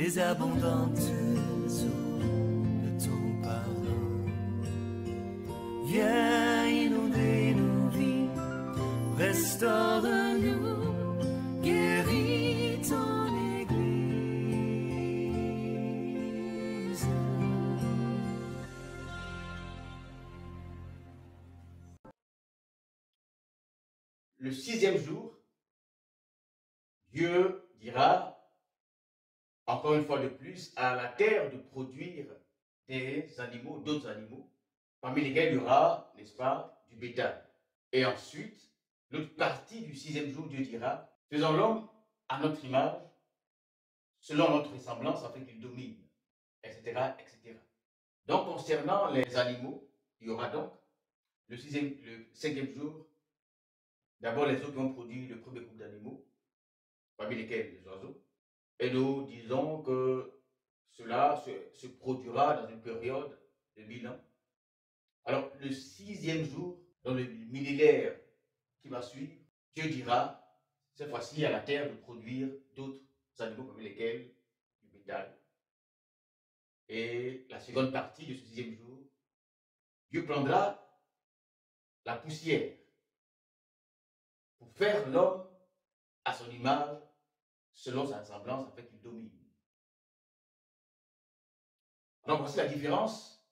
les abondantes eaux de ton pardon. Viens inonder nos vies, restaure-nous, guéris ton Église. Le sixième jour, Dieu dira, encore une fois de plus, à la terre de produire des animaux, d'autres animaux, parmi lesquels il y aura, n'est-ce pas, du bétail. Et ensuite, l'autre partie du sixième jour, Dieu dira, faisons l'homme à notre image, selon notre ressemblance, afin qu'il domine, etc., etc. Donc, concernant les animaux, il y aura donc le cinquième jour, d'abord les eaux qui ont produit le premier groupe d'animaux, parmi lesquels les oiseaux. Et nous disons que cela se produira dans une période de 1000 ans. Alors, le sixième jour, dans le millénaire qui va suivre, Dieu dira, cette fois-ci, à la terre de produire d'autres animaux parmi lesquels du bétail. Et la seconde partie de ce sixième jour, Dieu prendra la poussière pour faire l'homme à son image, selon sa semblance, afin qu'il domine. Donc, voici la différence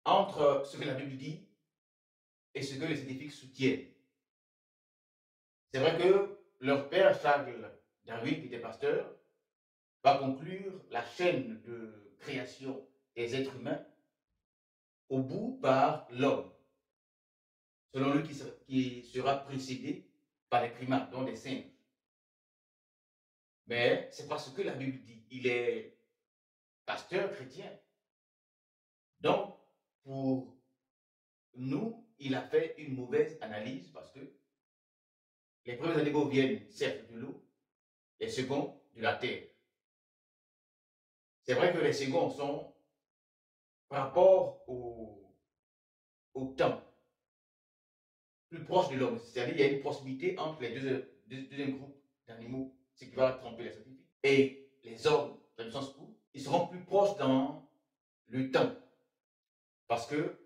entre ce que la Bible dit et ce que les scientifiques soutiennent. C'est vrai que leur père, Charles Darwin, qui était pasteur, va conclure la chaîne de création des êtres humains au bout par l'homme, selon lui qui sera précédé par les primates, dont les singes. Mais c'est parce que la Bible dit, il est pasteur chrétien. Donc, pour nous, il a fait une mauvaise analyse parce que les premiers animaux viennent certes de l'eau, les seconds de la terre. C'est vrai que les seconds sont par rapport au temps plus proche de l'homme, c'est-à-dire il y a une proximité entre les deuxième groupe d'animaux, ce qui va tromper les scientifiques, et les hommes, dans le sens où ils seront plus proches dans le temps, parce que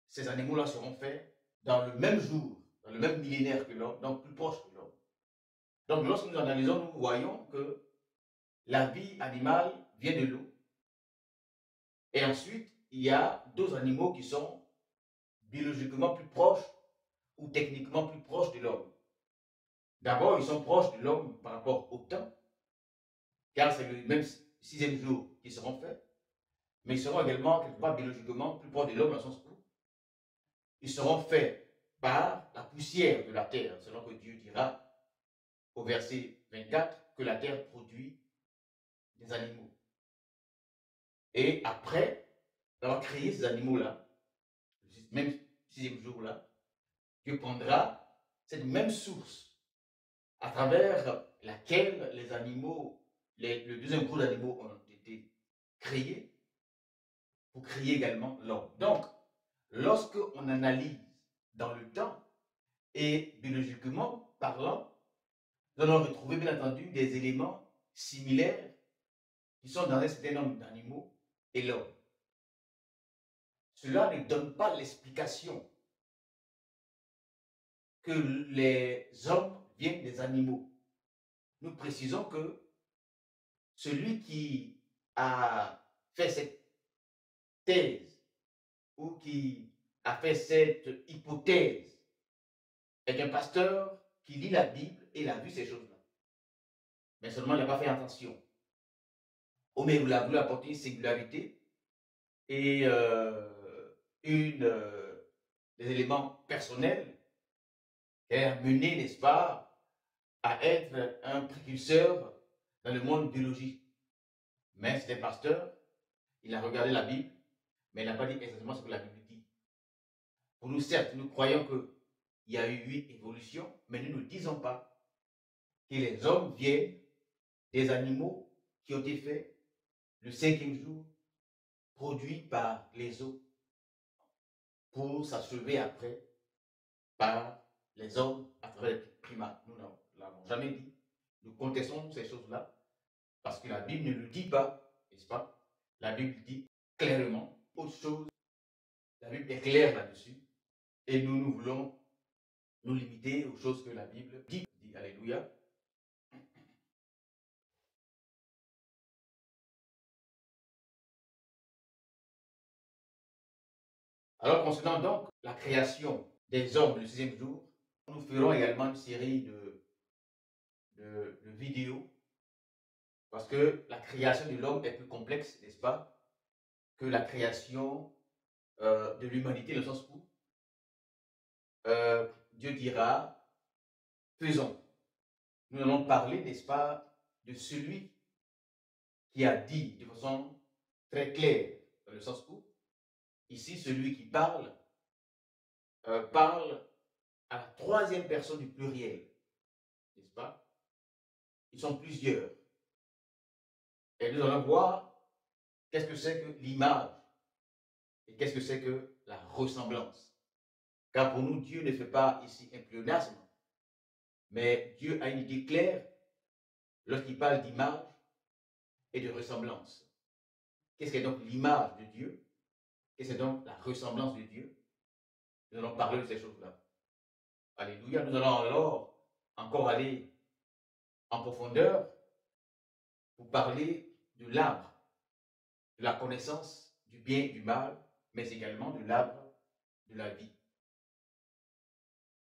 ces animaux-là seront faits dans le même jour, dans le même millénaire que l'homme, donc plus proche que l'homme. Donc lorsque nous analysons, nous voyons que la vie animale vient de l'eau, et ensuite il y a d'autres animaux qui sont biologiquement plus proches ou techniquement plus proches de l'homme. D'abord, ils sont proches de l'homme par rapport au temps, car c'est le même sixième jour qu'ils seront faits, mais ils seront également quelque part biologiquement plus proches de l'homme dans le sens où ils seront faits par la poussière de la terre, selon que Dieu dira au verset 24 que la terre produit des animaux. Et après d'avoir créé ces animaux-là, même sixième jour-là, Dieu prendra cette même source à travers laquelle les animaux, le deuxième groupe d'animaux ont été créés pour créer également l'homme. Donc, lorsque on analyse dans le temps et biologiquement parlant, nous allons retrouver bien entendu des éléments similaires qui sont dans un certain nombre d'animaux et l'homme. Cela ne donne pas l'explication que les hommes viennent des animaux. Nous précisons que celui qui a fait cette thèse ou qui a fait cette hypothèse est un pasteur qui lit la Bible et il a vu ces choses-là. Mais seulement il n'a pas fait attention. Ou même il a voulu apporter une singularité et des éléments personnels qui a mené, n'est-ce pas, à être un précurseur dans le monde biologique. Mais c'est un pasteur, il a regardé la Bible, mais il n'a pas dit exactement ce que la Bible dit. Pour nous, certes, nous croyons qu'il y a eu 8 évolutions, mais nous ne disons pas que les hommes viennent des animaux qui ont été faits le cinquième jour, produits par les eaux, pour s'achever après par les hommes à travers les primates. Nous ne l'avons jamais dit. Nous contestons ces choses-là Parce que la Bible ne le dit pas, n'est-ce pas? La Bible dit clairement autre chose. La Bible est claire là-dessus. Et nous voulons nous limiter aux choses que la Bible dit. Alléluia. Alors, concernant donc la création des hommes le sixième jour, nous ferons également une série de vidéos parce que la création de l'homme est plus complexe, n'est-ce pas, que la création de l'humanité, dans le sens où Dieu dira, faisons. Nous allons parler, n'est-ce pas, de celui qui a dit de façon très claire, dans le sens où, ici, celui qui parle parle à la troisième personne du pluriel, n'est-ce pas? Ils sont plusieurs. Et nous allons voir qu'est-ce que c'est que l'image et qu'est-ce que c'est que la ressemblance. Car pour nous, Dieu ne fait pas ici un pléonasme, mais Dieu a une idée claire lorsqu'il parle d'image et de ressemblance. Qu'est-ce qu'est donc l'image de Dieu? Qu'est-ce que c'est donc la ressemblance de Dieu? Nous allons parler de ces choses-là. Alléluia. Nous allons alors encore aller en profondeur pour parler de l'arbre, de la connaissance du bien et du mal, mais également de l'arbre de la vie.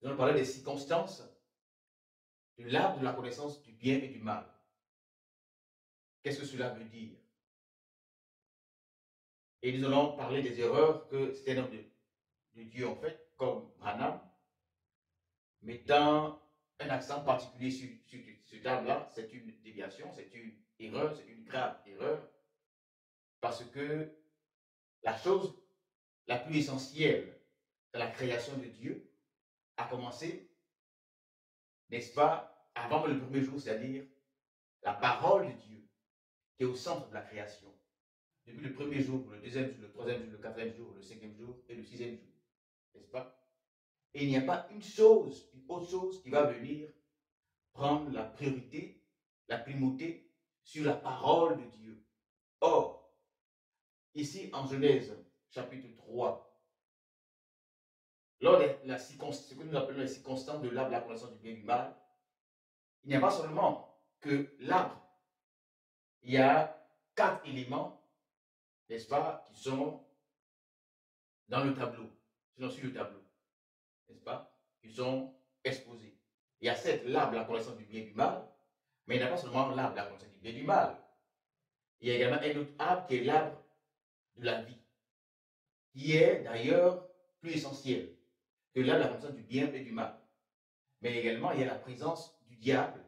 Nous allons parler des circonstances de l'arbre de la connaissance du bien et du mal. Qu'est-ce que cela veut dire? Et nous allons parler des erreurs que c'est un homme de Dieu, en fait, comme Branham, mettant un accent particulier sur ce arbre-là. C'est une déviation, c'est une erreur, c'est une grave erreur, parce que la chose la plus essentielle de la création de Dieu a commencé, n'est-ce pas, avant le premier jour, c'est-à-dire la parole de Dieu qui est au centre de la création. Depuis le premier jour, le deuxième jour, le troisième jour, le quatrième jour, le cinquième jour et le sixième jour, n'est-ce pas? Et il n'y a pas une autre chose qui va venir prendre la priorité, la primauté sur la parole de Dieu. Or, ici en Genèse, chapitre 3, lors de ce que nous appelons les circonstances de l'arbre de la connaissance du bien et du mal, il n'y a pas seulement que l'arbre, il y a 4 éléments, n'est-ce pas, qui sont dans le tableau, qui sont sur le tableau, n'est-ce pas, qui sont exposés. Il y a certes l'arbre de la connaissance du bien et du mal, mais il n'y a pas seulement l'arbre de la connaissance du bien et du mal. Il y a également un autre arbre qui est l'arbre de la vie, qui est d'ailleurs plus essentiel que l'arbre de la connaissance du bien et du mal. Mais également, il y a la présence du diable,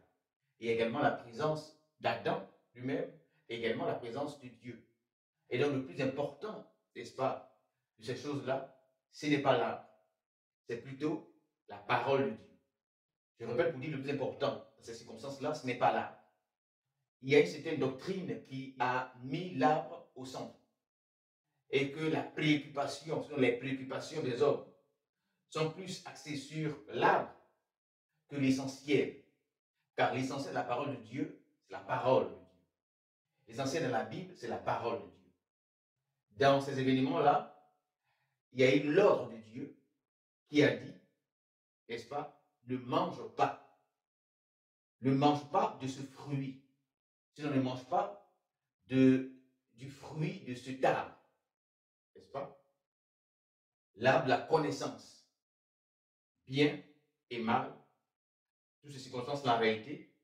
et également la présence d'Adam lui-même, et également la présence de Dieu. Et donc, le plus important, n'est-ce pas, de ces choses-là, ce n'est pas l'arbre, c'est plutôt la parole de Dieu. Je répète pour dire le plus important dans ces circonstances-là, ce n'est pas l'arbre. Il y a une certaine doctrine qui a mis l'arbre au centre. Et que la préoccupation, selon les préoccupations des hommes, sont plus axées sur l'arbre que l'essentiel. Car l'essentiel de la parole de Dieu, c'est la parole de Dieu. L'essentiel de la Bible, c'est la parole de Dieu. Dans ces événements-là, il y a eu l'ordre de Dieu qui a dit, n'est-ce pas, ne mange pas. Ne mange pas de ce fruit. Sinon, ne mange pas du fruit de cet arbre. N'est-ce pas? L'arbre de la connaissance. Bien et mal. Toutes ces circonstances, la réalité,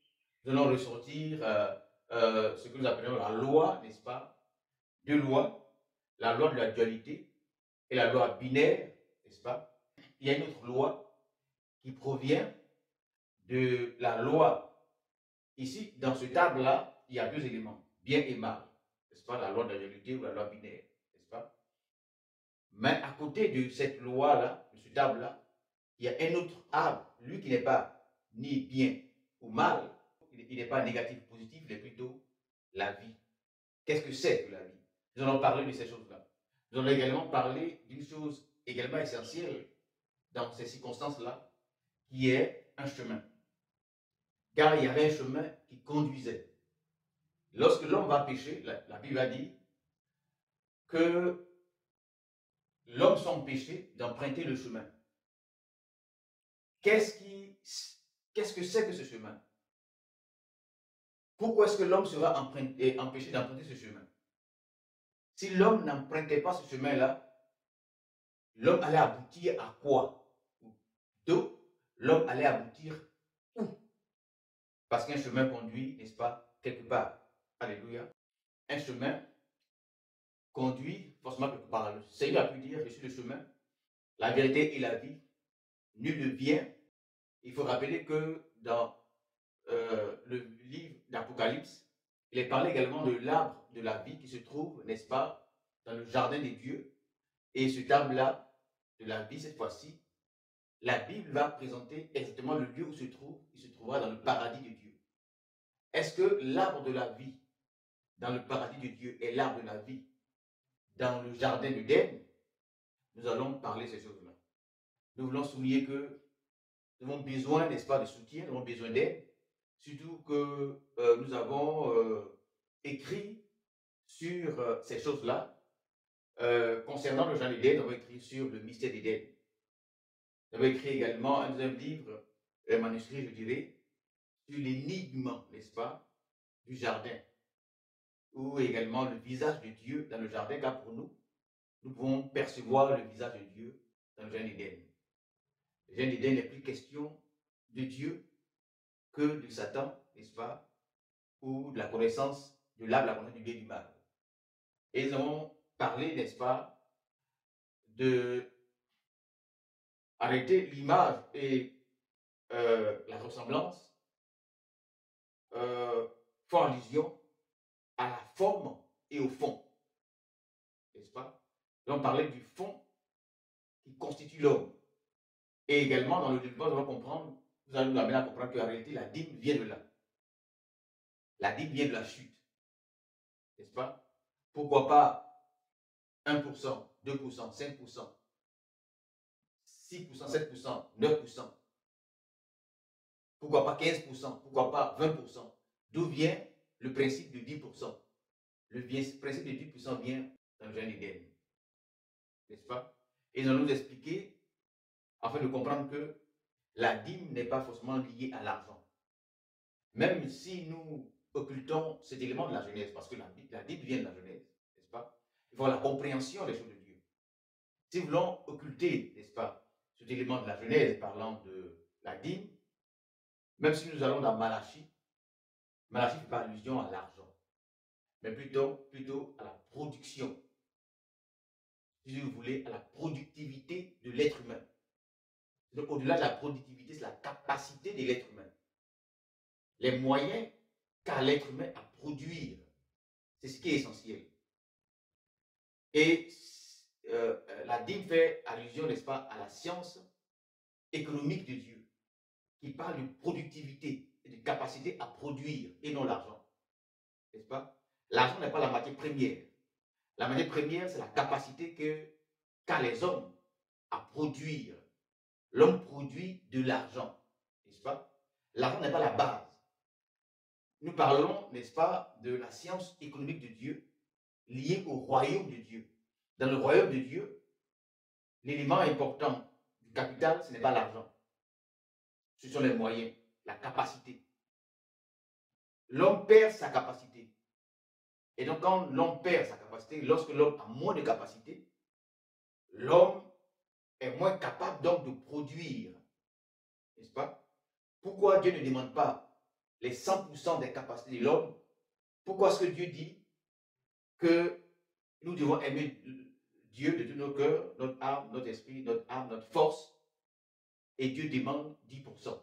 nous allons ressortir ce que nous appelons la loi, n'est-ce pas? Deux lois. La loi de la dualité et la loi binaire, n'est-ce pas? Il y a une autre loi qui provient de la loi. Ici, dans ce table-là, il y a deux éléments, bien et mal, n'est-ce pas? La loi de la dualité ou la loi binaire, n'est-ce pas? Mais à côté de cette loi-là, de ce table-là, il y a un autre arbre, lui qui n'est pas ni bien ou mal, il n'est pas négatif ou positif, il est plutôt la vie. Qu'est-ce que c'est que la vie? Nous allons parler de ces choses-là. Nous allons également parler d'une chose également essentielle dans ces circonstances-là, qui est un chemin. Car il y avait un chemin qui conduisait lorsque l'homme va pécher, la Bible a dit que l'homme sans péché d'emprunter le chemin. Qu'est-ce que c'est que ce chemin? Pourquoi est-ce que l'homme sera empêché d'emprunter ce chemin? Si l'homme n'empruntait pas ce chemin-là, l'homme allait aboutir à quoi? Donc, l'homme allait aboutir où? Parce qu'un chemin conduit, n'est-ce pas, quelque part. Alléluia. Un chemin conduit forcément quelque part. Le Seigneur a pu dire, je suis le chemin, la vérité et la vie. Nul ne vient. Il faut rappeler que dans le livre d'Apocalypse, il est parlé également de l'arbre de la vie qui se trouve, n'est-ce pas, dans le jardin des dieux. Et cet arbre-là, de la vie, cette fois-ci, la Bible va présenter exactement le lieu où se trouve. Il se trouvera dans le paradis de Dieu. Est-ce que l'arbre de la vie dans le paradis de Dieu est l'arbre de la vie dans le jardin d'Éden? Nous allons parler de ces choses-là. Nous voulons souligner que nous avons besoin, n'est-ce pas, de soutien, nous avons besoin d'aide, surtout que nous avons écrit sur ces choses-là. Concernant le jardin d'Éden, nous avons écrit sur le mystère d'Éden. Nous avons écrit également un deuxième livre, un manuscrit, je dirais, sur l'énigme, n'est-ce pas, du jardin, ou également le visage de Dieu dans le jardin, car pour nous, nous pouvons percevoir le visage de Dieu dans le jardin d'Éden. Le jardin d'Éden n'est plus question de Dieu que de Satan, n'est-ce pas, ou de la connaissance de l'arbre, la connaissance du bien et du mal. Et nous avons parlé, n'est-ce pas, de arrêter l'image et la ressemblance font allusion à la forme et au fond, n'est-ce pas? Nous avons parlé du fond qui constitue l'homme. Et également, dans le développement, nous allons comprendre, nous allons nous amener à comprendre qu'en réalité, la dîme vient de là. La dîme vient de la chute, n'est-ce pas? Pourquoi pas 1%, 2%, 5%, 6%, 7%, 9%? Pourquoi pas 15%? Pourquoi pas 20%? D'où vient le principe de 10%? Le principe de 10% vient dans le jardin d'Éden, n'est-ce pas? Et nous allons nous expliquer, afin de comprendre que la dîme n'est pas forcément liée à l'argent. Même si nous occultons cet élément de la Genèse, parce que la dîme vient de la Genèse, n'est-ce pas? Il faut avoir la compréhension des choses de Dieu. Si nous voulons occulter, n'est-ce pas, cet élément de la Genèse parlant de la dîme, même si nous allons dans Malachie, Malachie fait pas allusion à l'argent, mais plutôt à la production. Si vous voulez, à la productivité de l'être humain. Donc, au-delà de la productivité, c'est la capacité de l'être humain. Les moyens qu'a l'être humain à produire. C'est ce qui est essentiel. Et la dîme fait allusion, n'est-ce pas, à la science économique de Dieu, qui parle de productivité et de capacité à produire, et non l'argent. N'est-ce pas? L'argent n'est pas la matière première. La matière première, c'est la capacité qu'a les hommes à produire. L'homme produit de l'argent, n'est-ce pas? L'argent n'est pas la base. Nous parlons, n'est-ce pas, de la science économique de Dieu liée au royaume de Dieu. Dans le royaume de Dieu, l'élément important du capital, ce n'est pas l'argent. Ce sont les moyens, la capacité. L'homme perd sa capacité. Et donc, quand l'homme perd sa capacité, lorsque l'homme a moins de capacité, l'homme est moins capable donc de produire. N'est-ce pas? Pourquoi Dieu ne demande pas les 100% des capacités de l'homme? Pourquoi est-ce que Dieu dit que nous devons aimer Dieu de tout nos cœurs, notre âme, notre esprit, notre force, et Dieu demande 10%?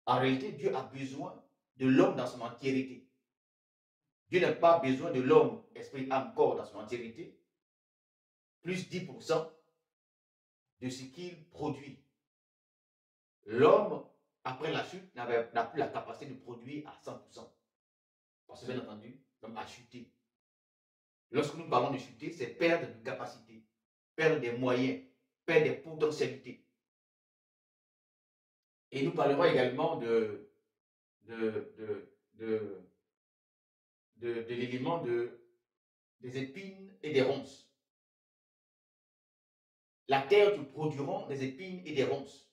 En réalité, Dieu a besoin de l'homme dans son entièreté. Dieu n'a pas besoin de l'homme, esprit, âme, corps dans son entièreté, plus 10% de ce qu'il produit. L'homme, après la chute, n'a plus la capacité de produire à 100%. Parce que bien entendu, l'homme a chuté. Lorsque nous parlons de chuter, c'est perdre de capacité, perdre des moyens, perdre des potentialités. Et nous parlerons également de l'élément des épines et des ronces. La terre te produira des épines et des ronces.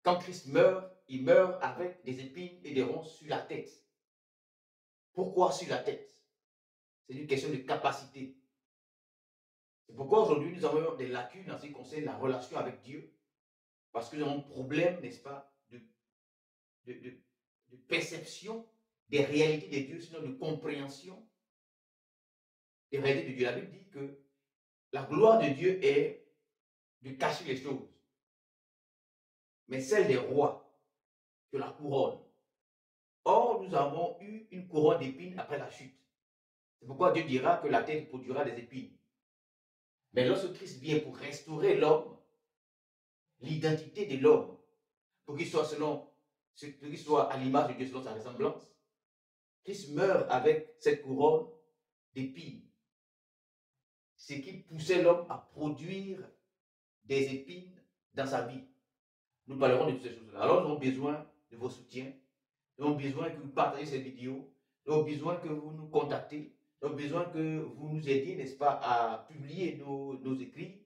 Quand Christ meurt, il meurt avec des épines et des ronces sur la tête. Pourquoi sur la tête? C'est une question de capacité. C'est pourquoi aujourd'hui nous avons des lacunes en ce qui concerne la relation avec Dieu. Parce que nous avons un problème, n'est-ce pas, de perception des réalités de Dieu, sinon de compréhension des réalités de Dieu. La Bible dit que la gloire de Dieu est de cacher les choses. Mais celle des rois, que la couronne. Or, nous avons eu une couronne d'épines après la chute. C'est pourquoi Dieu dira que la terre produira des épines. Mais lorsque Christ vient pour restaurer l'homme, l'identité de l'homme, pour qu'il soit à l'image de Dieu, selon sa ressemblance, Christ meurt avec cette couronne d'épines. Ce qui poussait l'homme à produire des épines dans sa vie. Nous parlerons de toutes ces choses-là. Alors nous avons besoin de vos soutiens. Nous avons besoin que vous partagez cette vidéo. Nous avons besoin que vous nous contactez. Nous avons besoin que vous nous aidiez, n'est-ce pas, à publier nos écrits.